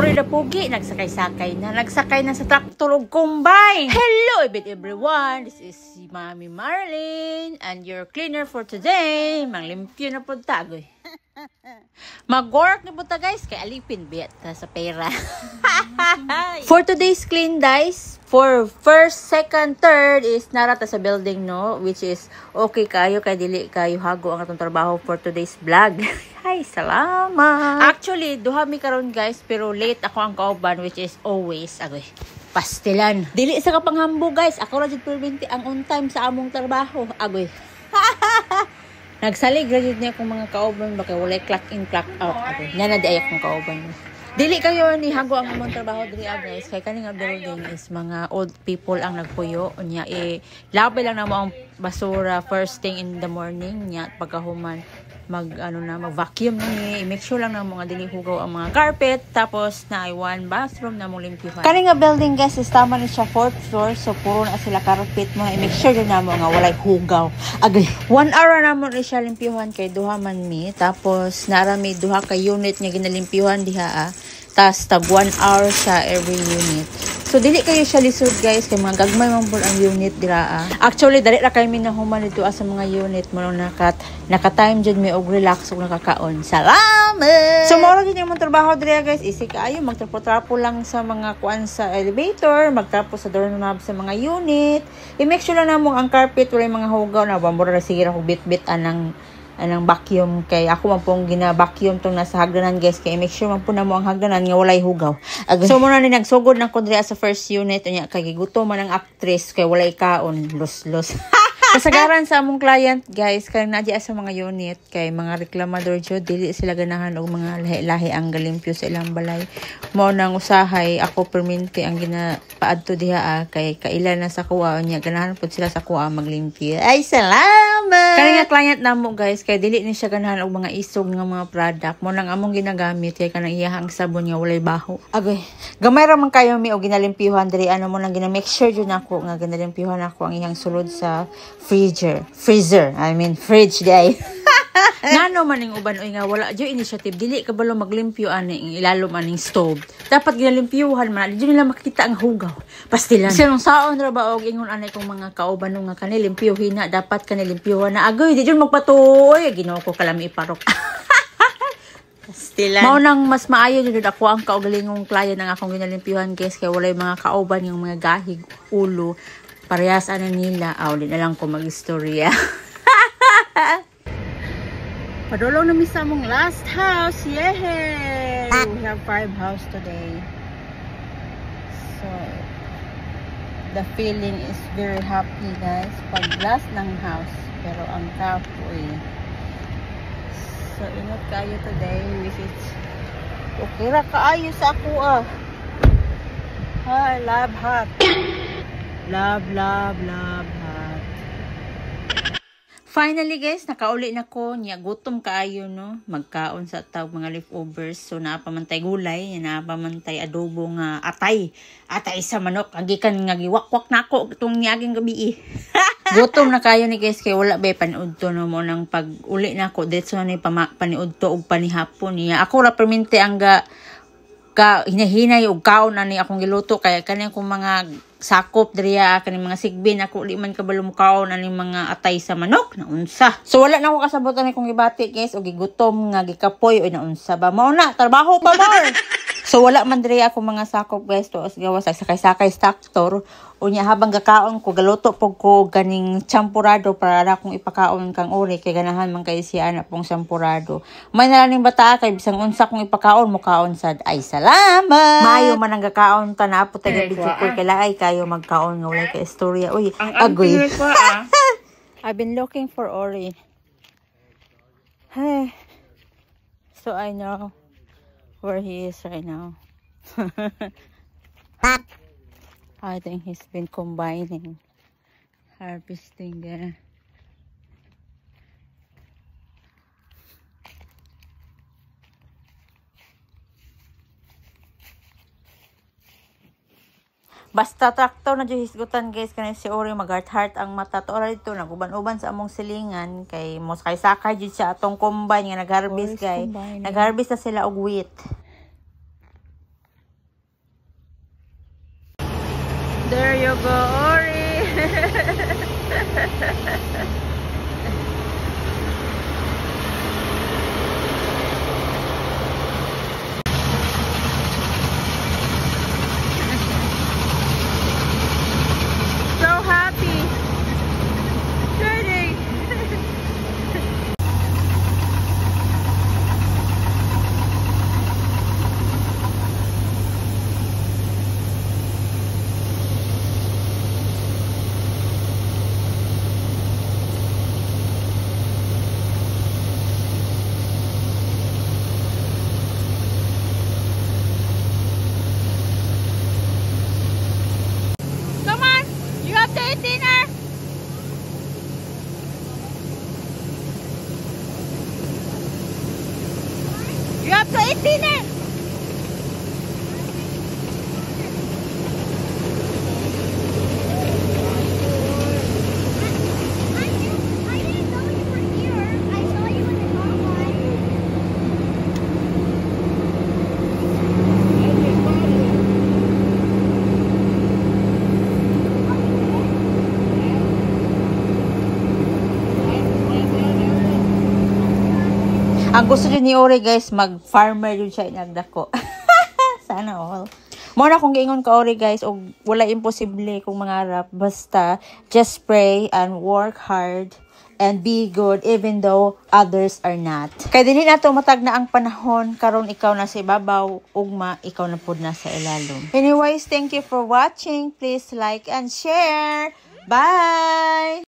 Ori na pugi, nagsakay-sakay na sa traktor ug combine. Hello everyone, this is si Mami Marlene and your cleaner for today. Manglimpyo na po tagoy. Mag-work na po ta guys, kay alipin biyat sa pera. For today's clean guys, for first, second, third is narata sa building no, which is okay kayo kay dili kayo hago ang atong trabaho for today's vlog. Hi, salamat. Actually, duha mi karon guys, pero late ako ang kauban which is always agoy. Pastilan. Dili sa kapanghambo guys, ako ra jud perminti ang on time sa among trabaho. Agoy. Nagsalig graduate niya akong mga kauban baka walay clock in clock out. Agoy. Nya na di ay akong kauban. Dili kayo ni hago ang among trabaho diri guys, kay kaning building is mga old people ang nagpuyo unya labay lang namo ang basura first thing in the morning nya pagkahuman mag vacuum ni make sure lang na mga dili hugaw ang mga carpet tapos na one bathroom na mong limpyuhan. Kaning building guys is tama ni siya 4th floor so puro na sila carpet mo i-make sure na mo nga walay hugaw. Agay 1 hour na mo ni siya limpyuhan kay duha man mi tapos narami duha ka unit nga ginalimpyuhan diha tas tag 1 hour siya every unit. So dili kayo siya lisod guys kay mga gagmay man pud ang unit dira. Actually dali ra kay mi nahuman dito sa mga unit mo naka-time jud mi og relax ug nakakaon. Salamat. So mao gyud yung trabaho dira guys, easy kaayo magtrapo-trapo lang sa mga kuan sa elevator, magtrapo sa doorknob sa mga unit. I-make sure lang namo ang carpet walay mga hugaw na mura ra sige ra ko bit-bit anang vacuum kay ako man pong gina-vacuum tong nasa hagdanan guys kay make sure man po na mo ang hagdanan nga walay hugaw. So mo na ni nagsugod na ko diri sa first unit unya kay gigutom man ang actress kay walay kaon los. Kasagaran sa among client guys kay naadi sa mga unit kay mga reklamador jud dili sila ganahan og mga lahi-lahi ang galimpyo sa ilang balay. Mao nang usahay ako perminti ang ginapaadto diha kay kaila na sa kuha unya ganahan pud sila sa kuha maglimpyo. Ay salamat. Kani nga client namo guys kay dili ni siya ganahan og mga isog nga mga product mo nang among ginagamit kay kanang iyahang sabon nga walay baho. Agoy gamay ra man kayo mi og ginalimpyuhan diri mo nang gina-make sure jud nako nga ginalimpyuhan ako ang iyang sulod sa freezer I mean fridge day. Ngano man ning uban oy nga wala jud initiative dili kabalo maglimpyo ani ilalom aning stove. Dapat ginalimpyuhan man di nila makita ang hugaw. Pastilan. Sinong saon ra ba og ingon anay kong mga kauban nga kanilimpyuhin na dapat kanilimpyuhan na agoy di jud magpatuoy Ginoo ko kalami iparok. Pastilan. Mao nang mas maayo jud ako ang kaugalingong client ang akong ginalimpyuhan guys kay walay mga kauban yung mga gahig ulo. Parehas ano nila. Di na lang ko mag-istorya. Padulong na mi sa mong last house. Yay! We have 5 house today. So, the feeling is very happy guys. Pag last ng house. Pero ang kapoy. So, inot kayo today. Which is okay ra kaayo sa ako Hi, love hot. Love hot. Finally guys, nakauli na ko niya gutom kaayo no. Magkaon sa tawag mga leftovers. So naapamantay gulay, naapamantay adobo nga atay sa manok. Agikan nga giwakwak nako itong niaging gabi. Gutom na kayo ni guys kay wala bay paniudto no mo nang pag uli nako diretso na ni paniudto og panihapon niya. Ako ra perminti ang hinahinay og kaon ani akong giluto kay kani akong mga sakop diriya kani mga sigbin ako di man kabalo mo kaon ani mga atay sa manok na unsa. So wala na ako kasabutan ni kong ibati guys og gigutom nga gikapoy oy na unsa ba mao na trabaho pa more. So wala man diriya ako mga sakop guys to as gawas sakay-sakay traktor unya habang gakaon ko galuto pog ko ganing champurado para ra kong ipakaon kang uri kay ganahan man kay siya na pong champurado. May nalaning bata kay bisang unsa kong ipakaon mo kaon sad. Ay salamat. Mayo man ang gakaon ta na apot taga video ko kay laay kayo magkaon nga wala kay istorya. Uy agoy. I've been looking for Ori. Hey. So I know where he is right now. I think he's been combining, harvesting there. Basta traktor na dyan hisgutan guys kanay si Ori mag-heart ang mata to ora dito naguban-uban sa among silingan kay mo sakay jud siya atong combine nga nag-harvest guys. Nag-harvest na sila og wheat. you go, Ori. So happy. Turning. Come on, you have to eat dinner. You have to eat dinner. I didn't know you were here. I saw you in the hallway. Ang gusto din ni Ori guys, mag-farmer yun siya inagdako. Sana all. Muna kung giingon ka Ori guys, o wala imposible kung mangarap. Basta, just pray and work hard and be good even though others are not. Kaya dili na to matag na ang panahon, karon ikaw na sa ibabaw, ugma, ikaw na pud na sa ilalom. Anyways, thank you for watching. Please like and share. Bye!